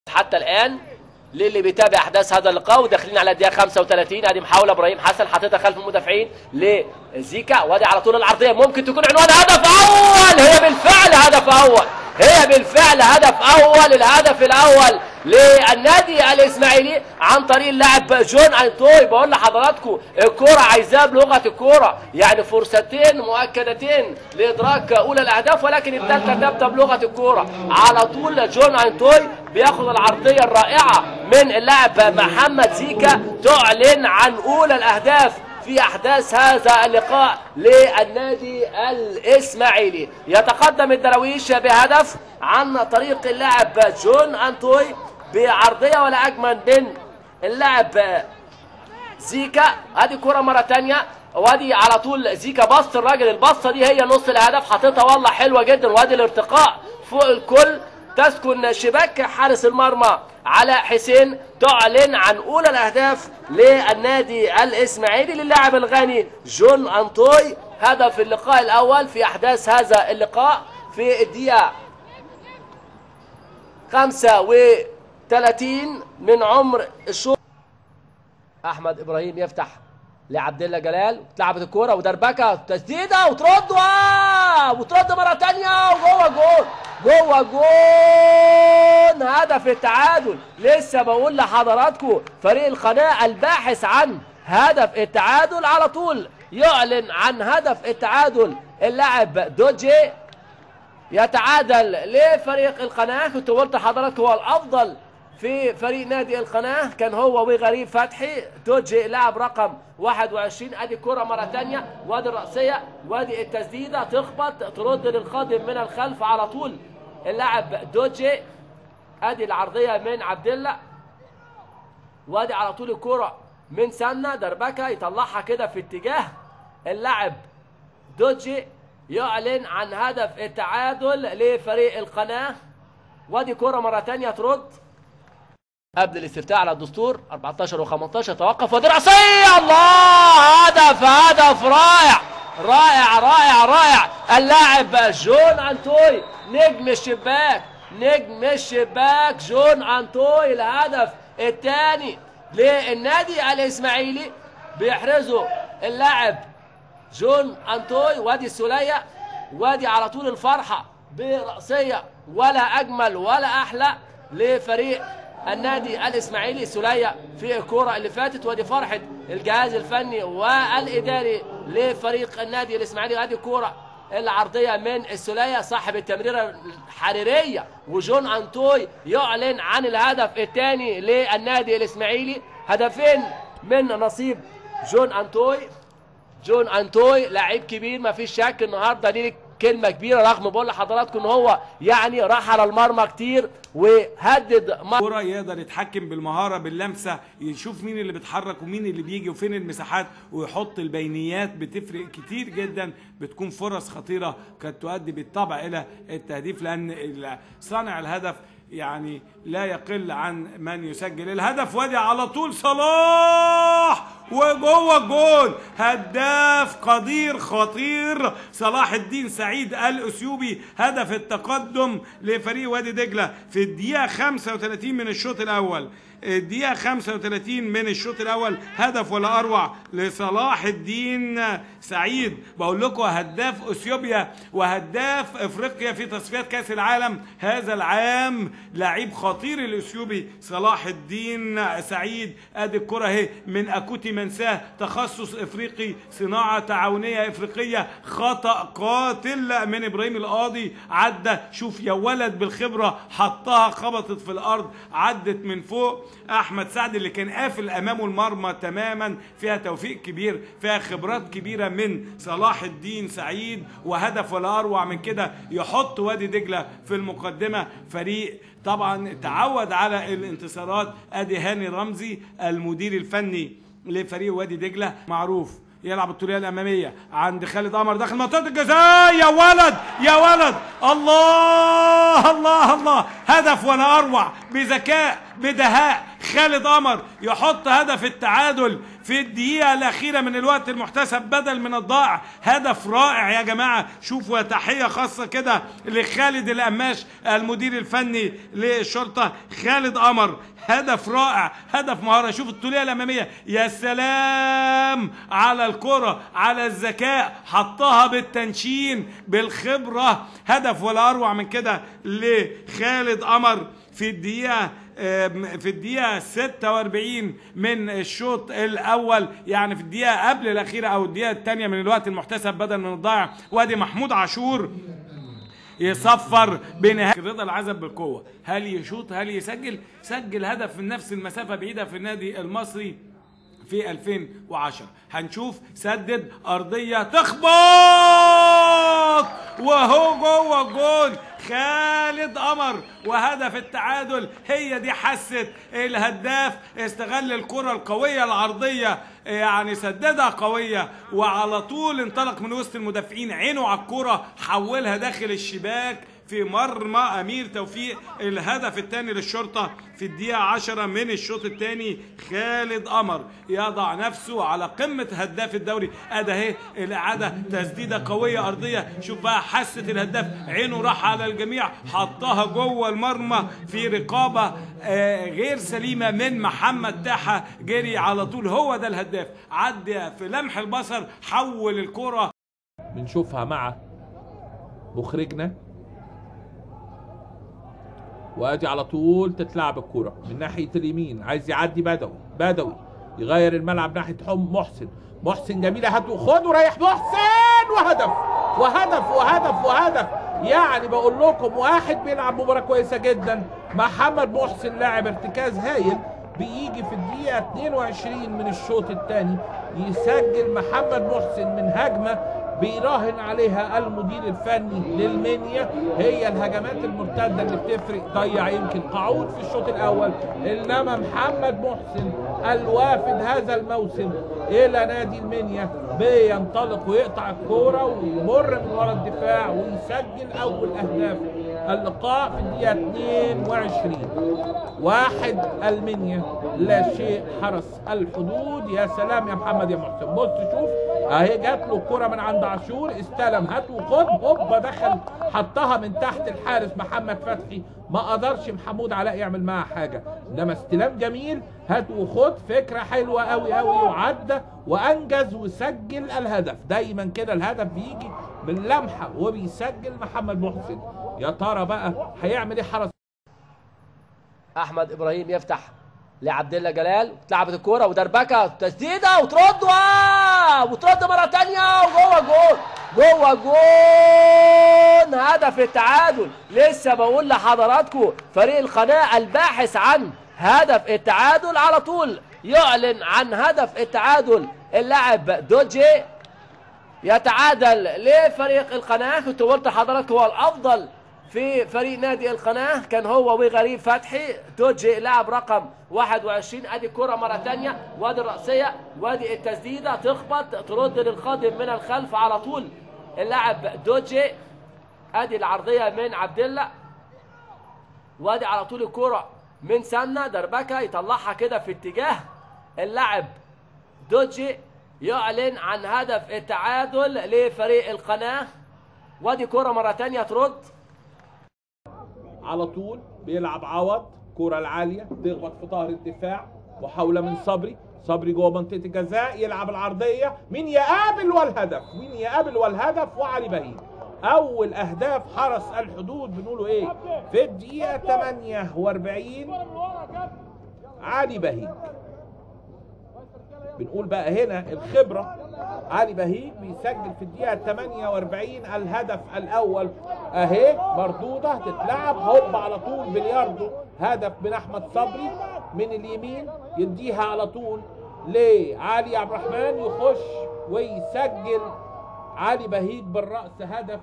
حتى الان للي بيتابع احداث هذا اللقاء وداخلين على الدقيقه 35. ادي محاوله ابراهيم حسن حاططها خلف المدافعين لزيكا، وادي على طول العرضيه ممكن تكون عنوان هدف اول. هي بالفعل هدف اول، الهدف الاول للنادي الاسماعيلي عن طريق اللاعب جون انتوي. بقول لحضراتكم الكوره عايزاه بلغه الكوره، يعني فرصتين مؤكدتين لادراك اولى الاهداف، ولكن الثالثه ثابته بلغه الكوره. على طول جون انتوي بياخذ العرضيه الرائعه من اللاعب محمد زيكا تعلن عن اولى الاهداف في احداث هذا اللقاء للنادي الاسماعيلي. يتقدم الدراويش بهدف عن طريق اللاعب جون انتوي بعرضيه ولا اجمل من اللاعب زيكا. ادي كره مره ثانيه، وادي على طول زيكا بص الراجل، البصه دي هي نص الهدف، حاططها والله حلوه جدا. وادي الارتقاء فوق الكل تسكن شباك حارس المرمى علاء حسين، تعلن عن اولى الاهداف للنادي الاسماعيلي للاعب الغاني جون انتوي. هدف اللقاء الاول في احداث هذا اللقاء في الدقيقه 35 من عمر الشوط. احمد ابراهيم يفتح لعبد الله جلال، اتلعبت الكوره ودربكه تسديده وترد مره ثانيه وجوه جون هدف التعادل. لسه بقول لحضراتكم فريق القناه الباحث عن هدف التعادل على طول يعلن عن هدف التعادل. اللاعب دوجي يتعادل لفريق القناه. كنت قلت لحضراتكم هو الافضل في فريق نادي القناه كان هو وغريب فتحي. دوجي لاعب رقم 21. ادي الكره مره ثانيه، وادي الراسيه، وادي التسديده تخبط ترد للقادم من الخلف على طول اللاعب دوجي. ادي العرضيه من عبد الله، وادي على طول الكره من سنه دربكه يطلعها كده في اتجاه اللاعب دوجي، يعلن عن هدف التعادل لفريق القناه. وادي كره مره ثانيه ترد قبل الاستفتاء على الدستور 14 و15 توقف، ودي رأسية. الله، هدف رائع. اللاعب جون انتوي نجم الشباك جون انتوي الهدف الثاني للنادي الاسماعيلي بيحرزه اللاعب جون انتوي. وادي السوليه، وادي على طول الفرحه برأسية ولا اجمل ولا احلى لفريق النادي الاسماعيلي. السوليه في الكوره اللي فاتت، ودي فرحه الجهاز الفني والاداري لفريق النادي الاسماعيلي. هذه الكوره العرضيه من السوليه صاحب التمريره الحريريه، وجون انتوي يعلن عن الهدف الثاني للنادي الاسماعيلي. هدفين من نصيب جون انتوي لاعب كبير ما فيش شك. النهارده دي كلمه كبيره، رغم بقول لحضراتكم ان هو يعني راح على المرمى كتير وهدد كرة يقدر يتحكم بالمهاره باللمسه، يشوف مين اللي بيتحرك ومين اللي بيجي وفين المساحات، ويحط البينيات بتفرق كتير جدا. بتكون فرص خطيره قد تؤدي بالطبع الى التهديف، لان صانع الهدف يعني لا يقل عن من يسجل الهدف. وادي على طول صلاح وجوه الجول، هداف قدير خطير صلاح الدين سعيد الأثيوبي. هدف التقدم لفريق وادي دجلة في الدقيقة 35 من الشوط الأول. الدقيقة 35 من الشوط الأول، هدف ولا أروع لصلاح الدين سعيد. بقول لكم هداف أثيوبيا وهداف أفريقيا في تصفيات كأس العالم هذا العام، لعيب خطير الأثيوبي صلاح الدين سعيد. أدي الكرة اهي من أكوتي منساه، تخصص إفريقي، صناعة تعاونية إفريقية، خطأ قاتل من إبراهيم القاضي. عدى، شوف يا ولد بالخبرة، حطها خبطت في الأرض عدت من فوق. احمد سعد اللي كان قافل امامه المرمى تماما، فيها توفيق كبير، فيها خبرات كبيره من صلاح الدين سعيد. وهدف ولا اروع من كده يحط وادي دجله في المقدمه. فريق طبعا تعود على الانتصارات. ادي هاني رمزي المدير الفني لفريق وادي دجله، معروف يلعب الطوليه الاماميه عند خالد قمر داخل منطقه الجزاء. يا ولد الله، هدف ولا اروع، بذكاء بدهاء خالد قمر يحط هدف التعادل في الدقيقة الأخيرة من الوقت المحتسب بدل من الضائع. هدف رائع يا جماعة، شوفوا تحية خاصة كده لخالد القماش المدير الفني للشرطة، خالد قمر. هدف رائع، هدف مهارة. شوف الطولية الأمامية، يا سلام على الكرة، على الذكاء، حطها بالتنشين بالخبرة. هدف ولا أروع من كده لخالد قمر في الدقيقة 46 من الشوط الأول، يعني في الدقيقة قبل الأخيرة أو الدقيقة الثانية من الوقت المحتسب بدل من الضائع. وادي محمود عاشور يصفر بنهاية رضا العزب بالقوة. هل يشوط؟ هل يسجل؟ سجل هدف من نفس المسافة بعيدة في النادي المصري في 2010. هنشوف، سدد أرضية تخبط وهو جوه الجول. خالد قمر وهدف التعادل. هي دي حست الهداف، استغل الكرة القوية العرضية، يعني سددها قوية وعلى طول انطلق من وسط المدافعين، عينه على الكرة، حولها داخل الشباك في مرمى أمير توفيق. الهدف الثاني للشرطة في الدقيقة 10 من الشوط الثاني. خالد قمر يضع نفسه على قمة هداف الدوري. اهي الإعادة، تسديدة قوية أرضية. شوف بقى حاسة الهداف، عينه راح على الجميع، حطها جوه المرمى في رقابة غير سليمة من محمد تاحة، جري على طول. هو ده الهداف، عدى في لمح البصر، حول الكرة. بنشوفها مع مخرجنا، وادي على طول تتلعب الكرة من ناحية اليمين، عايز يعدي بدوي يغير الملعب ناحية محسن جميلة، هات وخد ورايح محسن، وهدف. يعني بقول لكم واحد بيلعب مباراة كويسة جدا. محمد محسن لاعب ارتكاز هايل، بيجي في الدقيقة 22 من الشوط الثاني يسجل محمد محسن من هجمة بيراهن عليها المدير الفني للمنيا. هي الهجمات المرتده اللي بتفرق. ضيع يمكن قعود في الشوط الاول، انما محمد محسن الوافد هذا الموسم الى نادي المنيا بينطلق ويقطع الكوره ويمر من ورا الدفاع ويسجل اول اهداف اللقاء في الدقيقه 22. 1 المنيا لا شيء حرس الحدود. يا سلام يا محمد يا محسن، بص شوف اهي جات له الكرة من عند عاشور، استلم هات وخد، هوبا دخل حطها من تحت الحارس محمد فتحي، ما قدرش محمود علاء يعمل معاها حاجة، انما استلام جميل، هات وخد، فكرة حلوة قوي وعدى وانجز وسجل الهدف. دايما كده الهدف بيجي من لمحة وبيسجل محمد محسن. يا ترى بقى هيعمل ايه حرس؟ احمد ابراهيم يفتح لعبد الله جلال، اتلعبت الكوره ودربكه، تسديده وترد مره ثانيه وجوه جول. هدف التعادل. لسه بقول لحضراتكم فريق القناه الباحث عن هدف التعادل على طول يعلن عن هدف التعادل. اللاعب دوجي يتعادل لفريق القناه. كنت قلت لحضراتكم هو الافضل في فريق نادي القناه، كان هو وغريب فتحي. دوجي لاعب رقم 21. ادي الكرة مرة ثانية، وادي الرأسية، وادي التسديدة، تخبط ترد للقادم من الخلف على طول اللاعب دوجي. ادي العرضية من عبد الله، وادي على طول الكرة من سنة دربكة يطلعها كده في اتجاه اللاعب دوجي. يعلن عن هدف التعادل لفريق القناه. وادي كرة مرة ثانية ترد على طول، بيلعب عوض، كرة العالية تخبط في ظهر الدفاع، محاولة من صبري جوه منطقة الجزاء، يلعب العرضية، مين يقابل والهدف وعلي بهيج. أول أهداف حرس الحدود بنقوله إيه؟ في الدقيقة 48 علي بهيج. بنقول بقى هنا الخبرة، علي بهيج بيسجل في الدقيقة 48 الهدف الأول. أهي مردودة تتلعب هوب على طول بلياردو، هدف من أحمد صبري من اليمين، يديها على طول لعلي عبد الرحمن، يخش ويسجل علي بهيج بالرأس هدف